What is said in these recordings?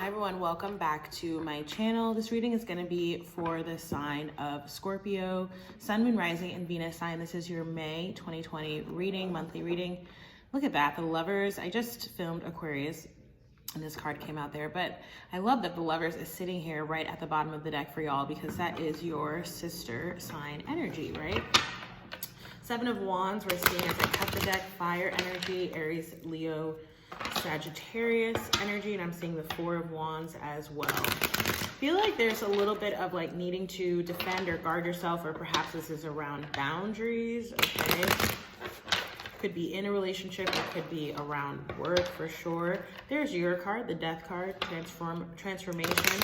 Hi everyone, welcome back to my channel. This reading is going to be for the sign of Scorpio, Sun, Moon, Rising, and Venus sign. This is your May 2020 reading, monthly reading. Look at that, the Lovers. I just filmed Aquarius and this card came out there, but I love that the Lovers is sitting here right at the bottom of the deck for y'all because that is your sister sign energy, right? Seven of Wands, we're seeing as I cut the deck, fire energy, Aries, Leo, Sagittarius energy, and I'm seeing the Four of Wands as well. I feel like there's a little bit of like needing to defend or guard yourself, or perhaps this is around boundaries, okay? Could be in a relationship, it could be around work for sure. There's your card, the Death card, transformation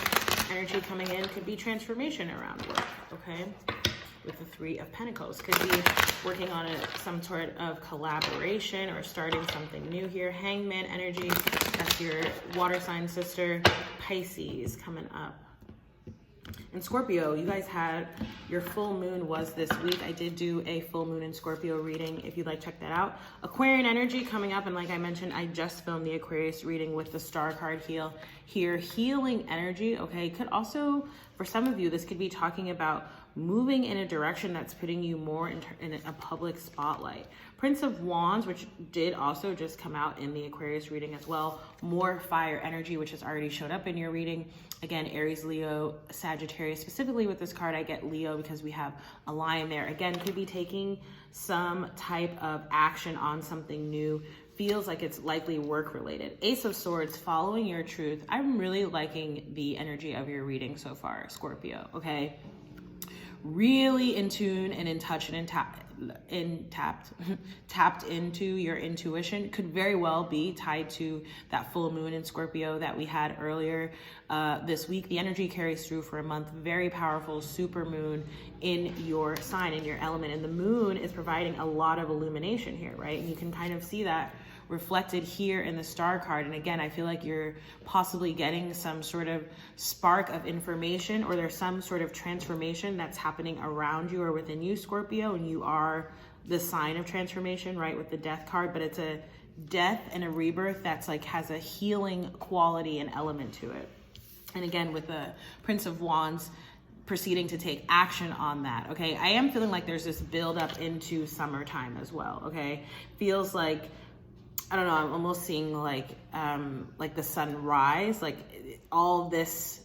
energy coming in, could be transformation around work, okay? With the Three of Pentacles. Could be working on some sort of collaboration or starting something new here. Hangman energy, that's your water sign sister. Pisces coming up. And Scorpio, you guys had your full moon was this week. I did do a full moon in Scorpio reading. If you'd like, check that out. Aquarian energy coming up. And like I mentioned, I just filmed the Aquarius reading with the star card here. Healing energy, okay? Could also, for some of you, this could be talking about moving in a direction that's putting you more in a public spotlight. Prince of Wands, which did also just come out in the Aquarius reading as well. More fire energy, which has already showed up in your reading. Again, Aries, Leo, Sagittarius. Specifically with this card, I get Leo because we have a lion there. Again, could be taking some type of action on something new. Feels like it's likely work related. Ace of Swords, following your truth. I'm really liking the energy of your reading so far, Scorpio, okay? Really in tune and in touch and tapped into your intuition. Could very well be tied to that full moon in Scorpio that we had earlier this week. The energy carries through for a month. Very powerful super moon in your sign, in your element. And the moon is providing a lot of illumination here, right? And you can kind of see that reflected here in the star card. And again, I feel like you're possibly getting some sort of spark of information, or there's some sort of transformation that's happening around you or within you, Scorpio, and you are the sign of transformation, right, with the Death card. But it's a death and a rebirth that's like has a healing quality and element to it. And again, with the Prince of Wands proceeding to take action on that, okay? I am feeling like there's this build up into summertime as well, okay? Feels like, I don't know, I'm almost seeing like the sun rise, like all this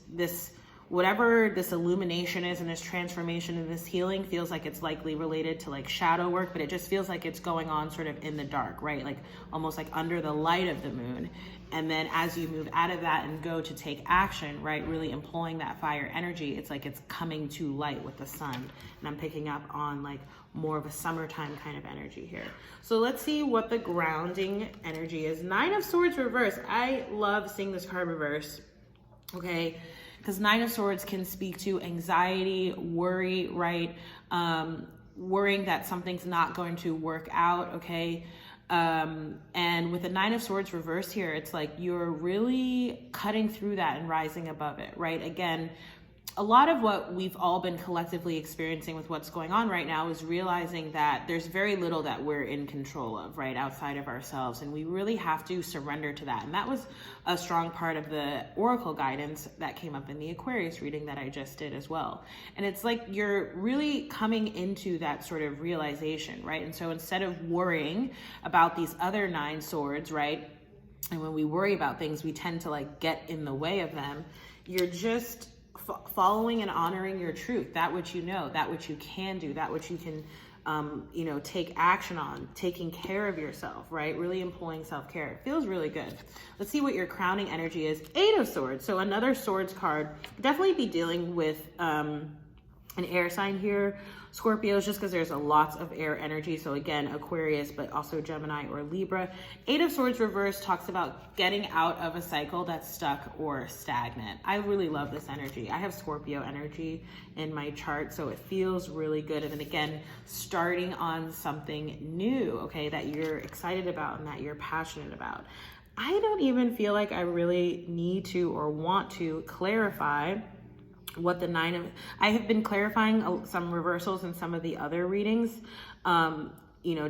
whatever this illumination is and this transformation and this healing feels like it's likely related to like shadow work, but it just feels like it's going on sort of in the dark, right? Like almost like under the light of the moon. And then as you move out of that and go to take action, right, really employing that fire energy, it's like it's coming to light with the sun. And I'm picking up on like more of a summertime kind of energy here. So let's see what the grounding energy is. Nine of Swords reverse. I love seeing this card reverse, okay? Because Nine of Swords can speak to anxiety, worry, right? Worrying that something's not going to work out, okay? And with the Nine of Swords reversed here, it's like you're really cutting through that and rising above it, right? Again, a lot of what we've all been collectively experiencing with what's going on right now is realizing that there's very little that we're in control of, right, outside of ourselves. And we really have to surrender to that. And that was a strong part of the oracle guidance that came up in the Aquarius reading that I just did as well. And it's like you're really coming into that sort of realization, right? And so instead of worrying about these other nine swords, right, and when we worry about things, we tend to like get in the way of them, you're just following and honoring your truth, that which you know, that which you can do, that which you can, take action on, taking care of yourself, right? Really employing self-care. It feels really good. Let's see what your crowning energy is. Eight of Swords. So another Swords card. Definitely be dealing with an air sign here, Scorpios, just because there's a lots of air energy. So again, Aquarius, but also Gemini or Libra. Eight of Swords reverse talks about getting out of a cycle that's stuck or stagnant. I really love this energy. I have Scorpio energy in my chart, so it feels really good. And then again, starting on something new, okay, that you're excited about and that you're passionate about. I don't even feel like I really need to or want to clarify what the I have been clarifying some reversals in some of the other readings.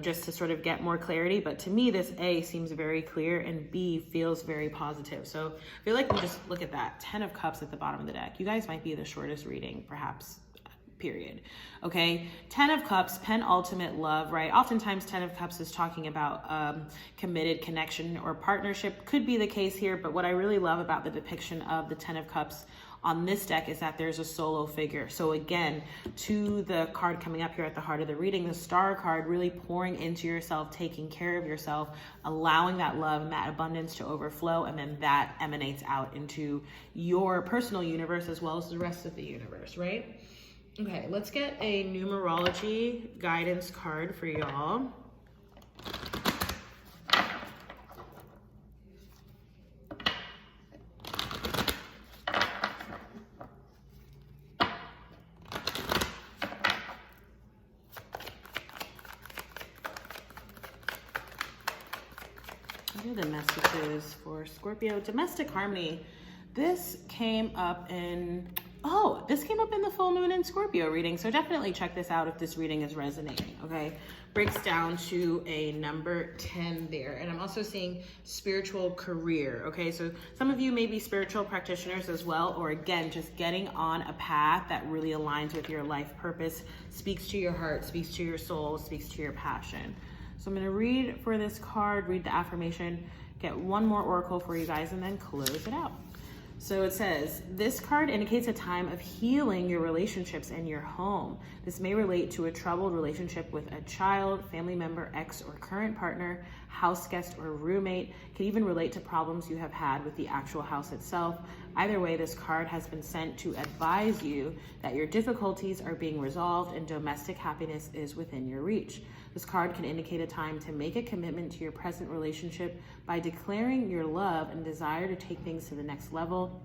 just to sort of get more clarity. But to me, this A seems very clear and B feels very positive. So I feel like we just look at that 10 of Cups at the bottom of the deck. You guys might be the shortest reading, perhaps, period. Okay, 10 of Cups, penultimate love, right? Oftentimes 10 of Cups is talking about committed connection or partnership. Could be the case here, but what I really love about the depiction of the 10 of Cups on this deck is that there's a solo figure. So again, to the card coming up here at the heart of the reading, the Star card, really pouring into yourself, taking care of yourself, allowing that love and that abundance to overflow, and then that emanates out into your personal universe as well as the rest of the universe, right? Okay, let's get a numerology guidance card for y'all. What are the messages for Scorpio? Domestic harmony. This came up in the full moon in Scorpio reading. So definitely check this out if this reading is resonating, okay? Breaks down to a number 10 there. And I'm also seeing spiritual career, okay? So some of you may be spiritual practitioners as well, or again, just getting on a path that really aligns with your life purpose, speaks to your heart, speaks to your soul, speaks to your passion. So I'm gonna read for this card, read the affirmation, get one more oracle for you guys, and then close it out. So it says, this card indicates a time of healing your relationships and your home. This may relate to a troubled relationship with a child, family member, ex or current partner, house guest or roommate. It can even relate to problems you have had with the actual house itself. Either way, this card has been sent to advise you that your difficulties are being resolved and domestic happiness is within your reach. This card can indicate a time to make a commitment to your present relationship by declaring your love and desire to take things to the next level.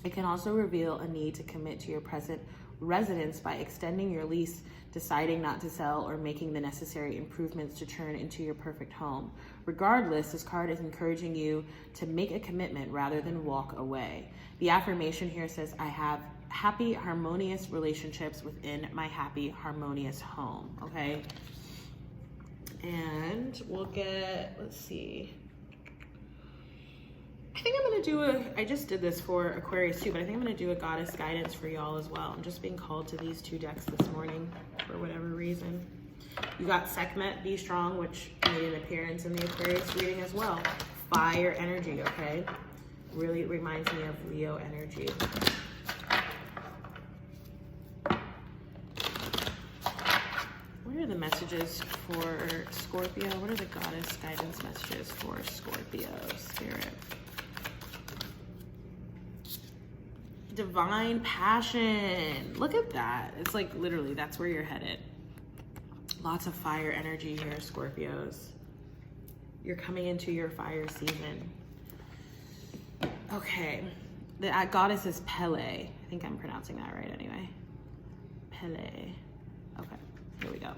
It can also reveal a need to commit to your present residence by extending your lease, deciding not to sell, or making the necessary improvements to turn into your perfect home. Regardless, this card is encouraging you to make a commitment rather than walk away. The affirmation here says, I have happy, harmonious relationships within my happy, harmonious home, okay? And we'll get, let's see. I think I'm gonna do I just did this for Aquarius too, but I think I'm gonna do a goddess guidance for y'all as well. I'm just being called to these two decks this morning for whatever reason. You got Sekhmet, Be Strong, which made an appearance in the Aquarius reading as well. Fire energy, okay? Really reminds me of Leo energy. What are the messages for Scorpio? What are the goddess guidance messages for Scorpio spirit? Divine passion. Look at that. It's like literally that's where you're headed. Lots of fire energy here, Scorpios. You're coming into your fire season. Okay. The goddess is Pele. I think I'm pronouncing that right anyway. Pele. Okay. Here we go.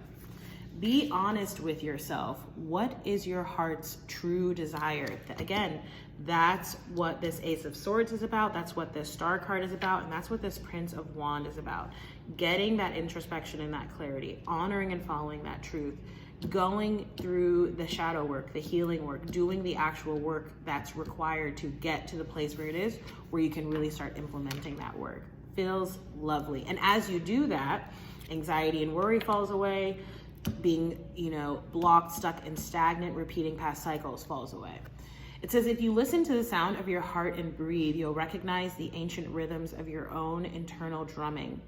Be honest with yourself. What is your heart's true desire? Again, that's what this Ace of Swords is about. That's what this Star card is about. And that's what this Prince of Wands is about. Getting that introspection and that clarity, honoring and following that truth, going through the shadow work, the healing work, doing the actual work that's required to get to the place where it is, where you can really start implementing that work. Feels lovely. And as you do that, anxiety and worry falls away. Being, blocked, stuck, and stagnant, repeating past cycles falls away. It says, if you listen to the sound of your heart and breathe, you'll recognize the ancient rhythms of your own internal drumming.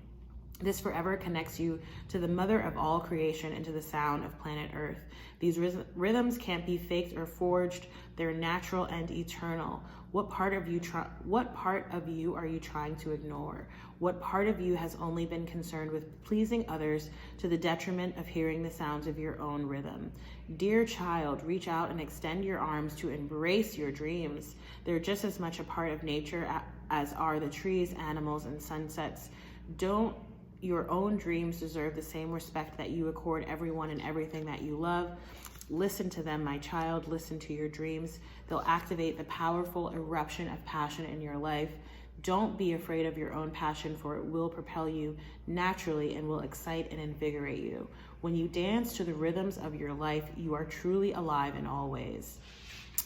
This forever connects you to the mother of all creation and to the sound of planet Earth. These rhythms can't be faked or forged. They're natural and eternal. What part of you are you trying to ignore? What part of you has only been concerned with pleasing others to the detriment of hearing the sounds of your own rhythm? Dear child, reach out and extend your arms to embrace your dreams. They're just as much a part of nature as are the trees, animals, and sunsets. Don't your own dreams deserve the same respect that you accord everyone and everything that you love? Listen to them, my child. Listen to your dreams. They'll activate the powerful eruption of passion in your life. Don't be afraid of your own passion, for it will propel you naturally and will excite and invigorate you. When you dance to the rhythms of your life, you are truly alive in all ways.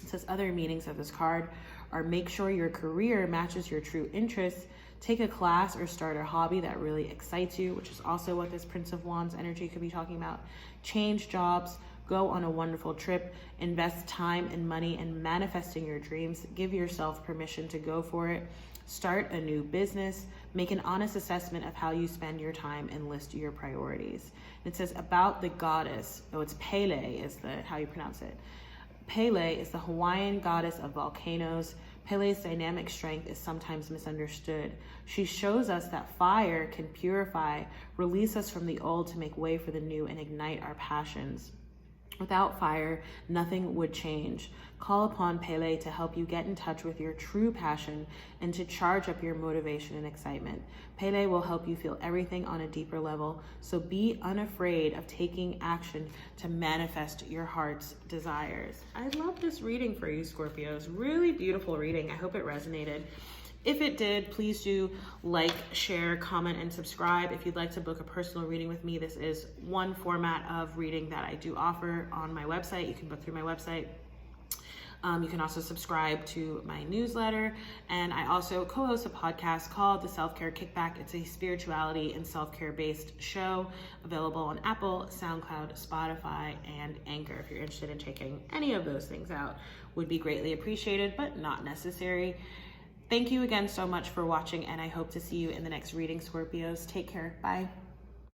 It says other meanings of this card are: make sure your career matches your true interests, take a class or start a hobby that really excites you, which is also what this Prince of Wands energy could be talking about, change jobs, go on a wonderful trip, invest time and money in manifesting your dreams, give yourself permission to go for it, start a new business, make an honest assessment of how you spend your time, and list your priorities. It says about the goddess, it's Pele is how you pronounce it. Pele is the Hawaiian goddess of volcanoes. Pele's dynamic strength is sometimes misunderstood. She shows us that fire can purify, release us from the old to make way for the new, and ignite our passions. Without fire, nothing would change. Call upon Pele to help you get in touch with your true passion and to charge up your motivation and excitement. Pele will help you feel everything on a deeper level, so be unafraid of taking action to manifest your heart's desires. I love this reading for you, Scorpios. Really beautiful reading. I hope it resonated. If it did, please do like, share, comment, and subscribe. If you'd like to book a personal reading with me, this is one format of reading that I do offer on my website. You can book through my website. You can also subscribe to my newsletter. And I also co-host a podcast called The Self-Care Kickback. It's a spirituality and self-care based show available on Apple, SoundCloud, Spotify, and Anchor. If you're interested in checking any of those things out, would be greatly appreciated, but not necessary. Thank you again so much for watching, and I hope to see you in the next reading, Scorpios. Take care. Bye.